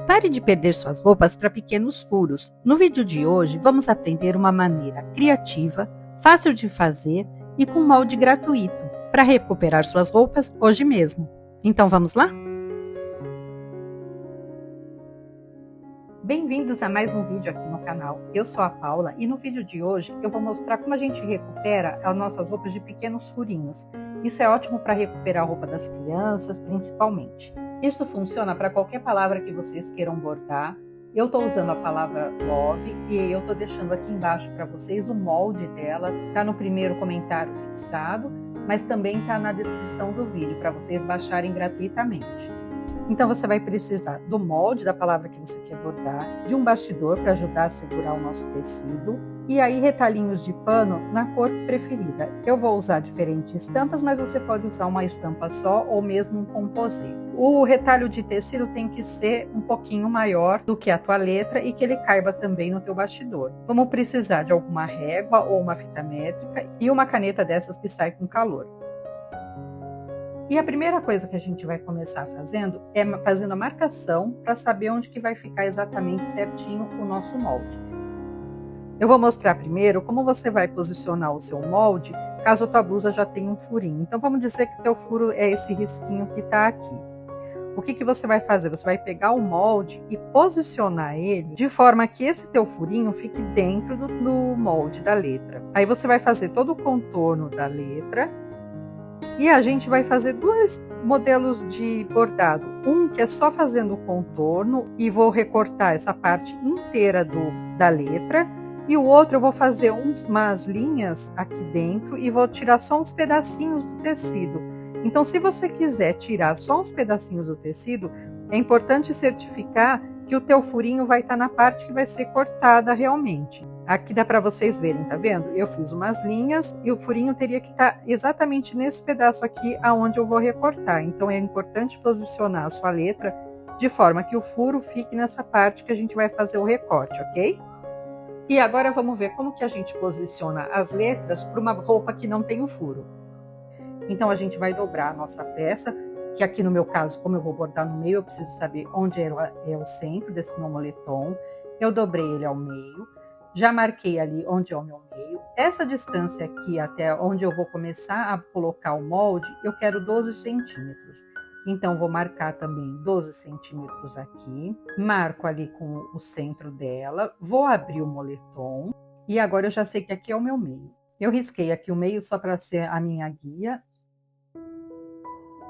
Pare de perder suas roupas para pequenos furos. No vídeo de hoje, vamos aprender uma maneira criativa, fácil de fazer e com molde gratuito para recuperar suas roupas hoje mesmo. Então vamos lá? Bem-vindos a mais um vídeo aqui no canal. Eu sou a Paula e no vídeo de hoje eu vou mostrar como a gente recupera as nossas roupas de pequenos furinhos. Isso é ótimo para recuperar a roupa das crianças, principalmente. Isso funciona para qualquer palavra que vocês queiram bordar. Eu estou usando a palavra love e eu estou deixando aqui embaixo para vocês o molde dela. Está no primeiro comentário fixado, mas também está na descrição do vídeo para vocês baixarem gratuitamente. Então você vai precisar do molde da palavra que você quer bordar, de um bastidor para ajudar a segurar o nosso tecido, e aí retalhinhos de pano na cor preferida. Eu vou usar diferentes estampas, mas você pode usar uma estampa só ou mesmo um composê. O retalho de tecido tem que ser um pouquinho maior do que a tua letra e que ele caiba também no teu bastidor. Vamos precisar de alguma régua ou uma fita métrica e uma caneta dessas que sai com calor. E a primeira coisa que a gente vai começar fazendo é fazendo a marcação para saber onde que vai ficar exatamente certinho o nosso molde. Eu vou mostrar primeiro como você vai posicionar o seu molde caso a tua blusa já tenha um furinho. Então vamos dizer que o teu furo é esse risquinho que está aqui. O que você vai fazer? Você vai pegar o molde e posicionar ele de forma que esse teu furinho fique dentro do molde da letra. Aí você vai fazer todo o contorno da letra. E a gente vai fazer dois modelos de bordado. Um que é só fazendo o contorno e vou recortar essa parte inteira da letra. E o outro eu vou fazer umas linhas aqui dentro e vou tirar só uns pedacinhos do tecido. Então, se você quiser tirar só uns pedacinhos do tecido, é importante certificar que o teu furinho vai estar na parte que vai ser cortada realmente. Aqui dá para vocês verem, tá vendo? Eu fiz umas linhas e o furinho teria que estar exatamente nesse pedaço aqui aonde eu vou recortar. Então é importante posicionar a sua letra de forma que o furo fique nessa parte que a gente vai fazer o recorte, ok? E agora vamos ver como que a gente posiciona as letras para uma roupa que não tem o furo. Então a gente vai dobrar a nossa peça, que aqui no meu caso, como eu vou bordar no meio, eu preciso saber onde ela é o centro desse meu moletom. Eu dobrei ele ao meio. Já marquei ali onde é o meu meio. Essa distância aqui até onde eu vou começar a colocar o molde, eu quero 12 centímetros. Então, vou marcar também 12 centímetros aqui. Marco ali com o centro dela. Vou abrir o moletom. E agora eu já sei que aqui é o meu meio. Eu risquei aqui o meio só para ser a minha guia.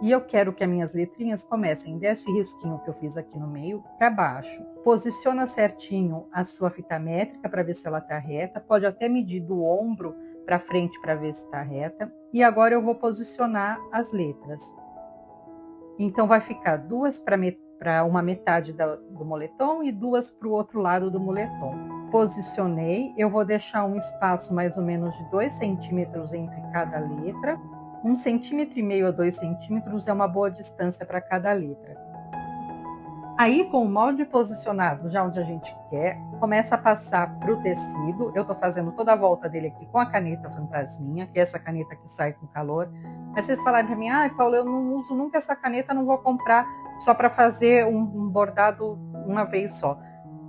E eu quero que as minhas letrinhas comecem desse risquinho que eu fiz aqui no meio para baixo. Posiciona certinho a sua fita métrica para ver se ela está reta. Pode até medir do ombro para frente para ver se está reta. E agora eu vou posicionar as letras. Então vai ficar duas para uma metade do moletom e duas para o outro lado do moletom. Posicionei, eu vou deixar um espaço mais ou menos de 2 centímetros entre cada letra. 1,5 centímetro a 2 centímetros é uma boa distância para cada letra. Aí, com o molde posicionado já onde a gente quer, começa a passar para o tecido. Eu estou fazendo toda a volta dele aqui com a caneta fantasminha, que é essa caneta que sai com calor. Mas vocês falarem para mim, Paula, eu não uso nunca essa caneta, não vou comprar só para fazer um bordado uma vez só.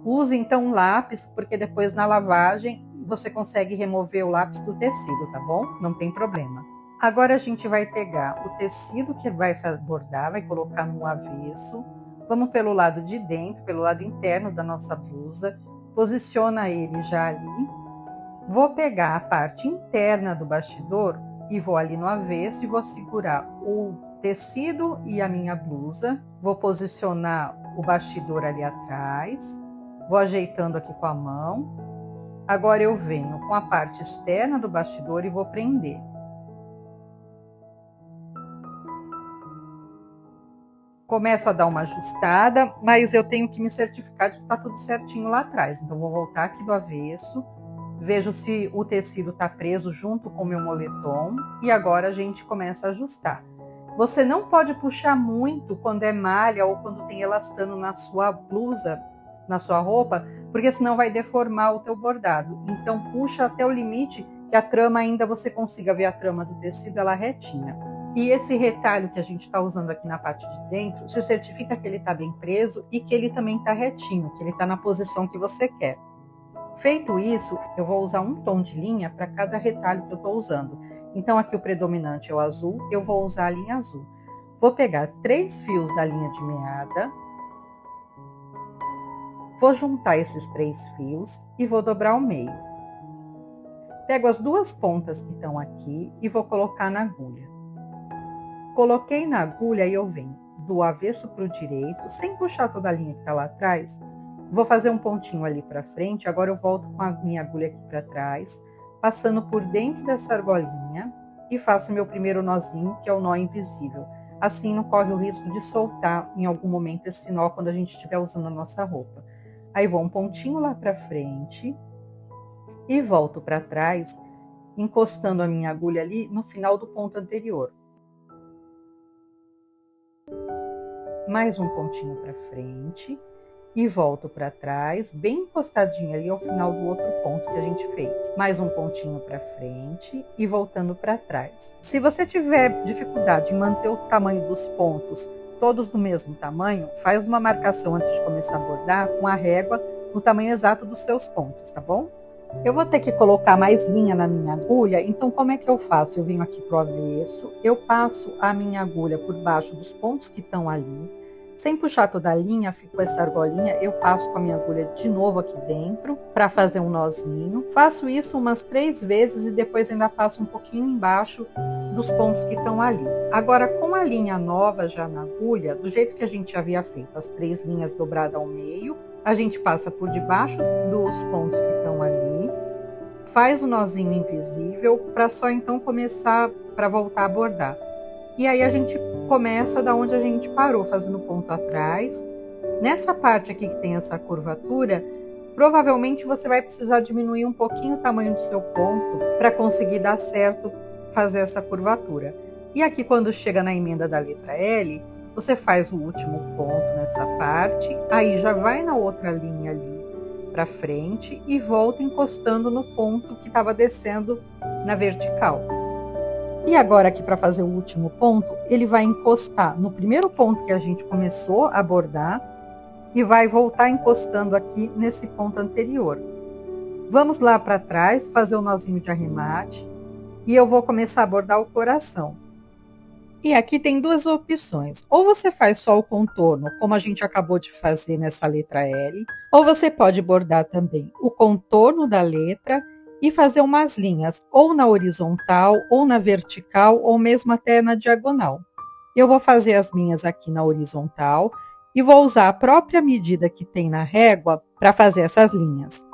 Use então um lápis, porque depois na lavagem você consegue remover o lápis do tecido, tá bom? Não tem problema. Agora a gente vai pegar o tecido que vai bordar, vai colocar no avesso. Vamos pelo lado de dentro, pelo lado interno da nossa blusa. Posiciona ele já ali. Vou pegar a parte interna do bastidor e vou ali no avesso e vou segurar o tecido e a minha blusa. Vou posicionar o bastidor ali atrás. Vou ajeitando aqui com a mão. Agora eu venho com a parte externa do bastidor e vou prender. Começo a dar uma ajustada, mas eu tenho que me certificar de que está tudo certinho lá atrás. Então, vou voltar aqui do avesso, vejo se o tecido está preso junto com o meu moletom e agora a gente começa a ajustar. Você não pode puxar muito quando é malha ou quando tem elastano na sua blusa, na sua roupa, porque senão vai deformar o teu bordado. Então, puxa até o limite que a trama ainda você consiga ver a trama do tecido ela retinha. E esse retalho que a gente está usando aqui na parte de dentro, se certifica que ele está bem preso e que ele também está retinho, que ele está na posição que você quer. Feito isso, eu vou usar um tom de linha para cada retalho que eu estou usando. Então aqui o predominante é o azul, eu vou usar a linha azul. Vou pegar 3 fios da linha de meada, vou juntar esses 3 fios e vou dobrar ao meio. Pego as 2 pontas que estão aqui e vou colocar na agulha. Coloquei na agulha e eu venho do avesso para o direito, sem puxar toda a linha que está lá atrás. Vou fazer um pontinho ali para frente, agora eu volto com a minha agulha aqui para trás, passando por dentro dessa argolinha e faço meu primeiro nozinho, que é o nó invisível. Assim não corre o risco de soltar em algum momento esse nó quando a gente estiver usando a nossa roupa. Aí vou um pontinho lá para frente e volto para trás, encostando a minha agulha ali no final do ponto anterior. Mais um pontinho para frente e volto para trás, bem encostadinho ali ao final do outro ponto que a gente fez. Mais um pontinho para frente e voltando para trás. Se você tiver dificuldade em manter o tamanho dos pontos todos do mesmo tamanho, faz uma marcação antes de começar a bordar com a régua no tamanho exato dos seus pontos, tá bom? Eu vou ter que colocar mais linha na minha agulha, então como é que eu faço? Eu venho aqui pro avesso, eu passo a minha agulha por baixo dos pontos que estão ali, sem puxar toda a linha, ficou essa argolinha, eu passo com a minha agulha de novo aqui dentro para fazer um nozinho. Faço isso umas 3 vezes e depois ainda passo um pouquinho embaixo dos pontos que estão ali. Agora, com a linha nova já na agulha, do jeito que a gente havia feito, as 3 linhas dobradas ao meio, a gente passa por debaixo dos pontos que estão ali, faz o nozinho invisível para só então começar para voltar a bordar. E aí a gente começa da onde a gente parou, fazendo ponto atrás. Nessa parte aqui que tem essa curvatura, provavelmente você vai precisar diminuir um pouquinho o tamanho do seu ponto para conseguir dar certo fazer essa curvatura. E aqui quando chega na emenda da letra L, você faz o último ponto nessa parte, aí já vai na outra linha ali para frente e volta encostando no ponto que estava descendo na vertical. E agora aqui para fazer o último ponto, ele vai encostar no primeiro ponto que a gente começou a bordar e vai voltar encostando aqui nesse ponto anterior. Vamos lá para trás, fazer o nozinho de arremate e eu vou começar a bordar o coração. E aqui tem 2 opções, ou você faz só o contorno, como a gente acabou de fazer nessa letra L, ou você pode bordar também o contorno da letra e fazer umas linhas, ou na horizontal, ou na vertical, ou mesmo até na diagonal. Eu vou fazer as minhas aqui na horizontal e vou usar a própria medida que tem na régua para fazer essas linhas.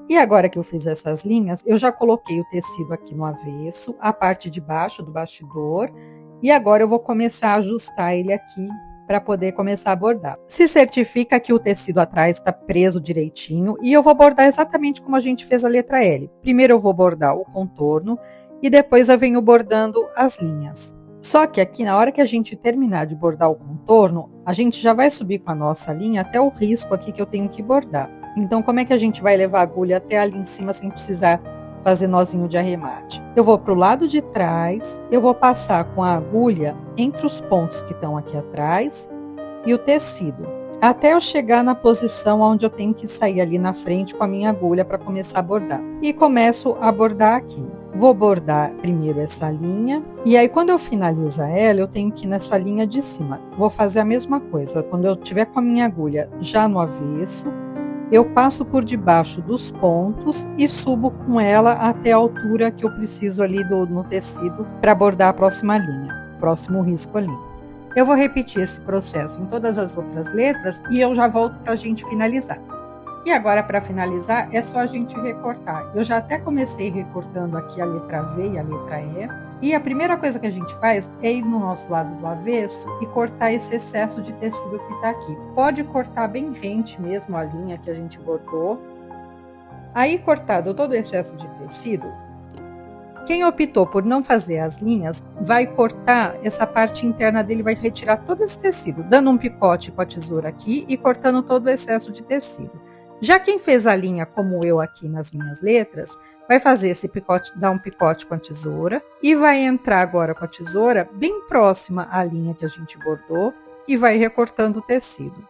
E agora que eu fiz essas linhas, eu já coloquei o tecido aqui no avesso, a parte de baixo do bastidor, e agora eu vou começar a ajustar ele aqui para poder começar a bordar. Se certifica que o tecido atrás está preso direitinho e eu vou bordar exatamente como a gente fez a letra L. Primeiro eu vou bordar o contorno e depois eu venho bordando as linhas. Só que aqui na hora que a gente terminar de bordar o contorno, a gente já vai subir com a nossa linha até o risco aqui que eu tenho que bordar. Então como é que a gente vai levar a agulha até ali em cima sem precisar fazer nozinho de arremate? Eu vou para o lado de trás, eu vou passar com a agulha entre os pontos que estão aqui atrás e o tecido, até eu chegar na posição onde eu tenho que sair ali na frente com a minha agulha para começar a bordar. E começo a bordar aqui. Vou bordar primeiro essa linha, e aí quando eu finalizar ela, eu tenho que ir nessa linha de cima. Vou fazer a mesma coisa, quando eu tiver com a minha agulha já no avesso, eu passo por debaixo dos pontos e subo com ela até a altura que eu preciso ali no tecido para bordar a próxima linha, próximo risco ali. Eu vou repetir esse processo em todas as outras letras e eu já volto para a gente finalizar. E agora, para finalizar, é só a gente recortar. Eu já até comecei recortando aqui a letra V e a letra E. E a primeira coisa que a gente faz é ir no nosso lado do avesso e cortar esse excesso de tecido que está aqui. Pode cortar bem rente mesmo a linha que a gente bordou. Aí, cortado todo o excesso de tecido, quem optou por não fazer as linhas, vai cortar essa parte interna dele, vai retirar todo esse tecido, dando um picote com a tesoura aqui e cortando todo o excesso de tecido. Já quem fez a linha como eu aqui nas minhas letras, Vai fazer esse picote, dar um picote com a tesoura e vai entrar agora com a tesoura bem próxima à linha que a gente bordou e vai recortando o tecido.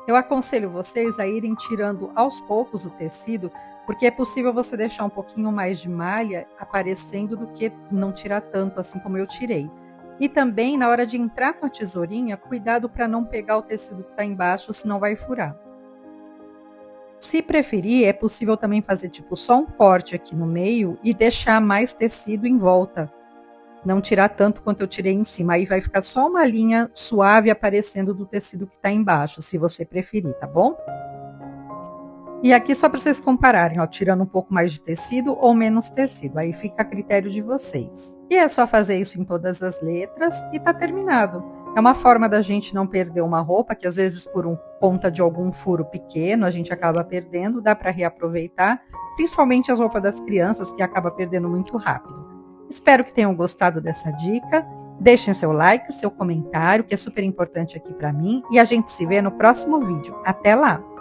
Eu aconselho vocês a irem tirando aos poucos o tecido, porque é possível você deixar um pouquinho mais de malha aparecendo do que não tirar tanto assim como eu tirei. E também, na hora de entrar com a tesourinha, cuidado para não pegar o tecido que está embaixo, senão vai furar. Se preferir, é possível também fazer tipo só um corte aqui no meio e deixar mais tecido em volta. Não tirar tanto quanto eu tirei em cima. Aí vai ficar só uma linha suave aparecendo do tecido que está embaixo, se você preferir, tá bom? E aqui só para vocês compararem, ó, tirando um pouco mais de tecido ou menos tecido. Aí fica a critério de vocês. E é só fazer isso em todas as letras e tá terminado. É uma forma da gente não perder uma roupa, que às vezes por conta de algum furo pequeno a gente acaba perdendo, dá para reaproveitar, principalmente as roupas das crianças, que acaba perdendo muito rápido. Espero que tenham gostado dessa dica. Deixem seu like, seu comentário, que é super importante aqui para mim, e a gente se vê no próximo vídeo. Até lá!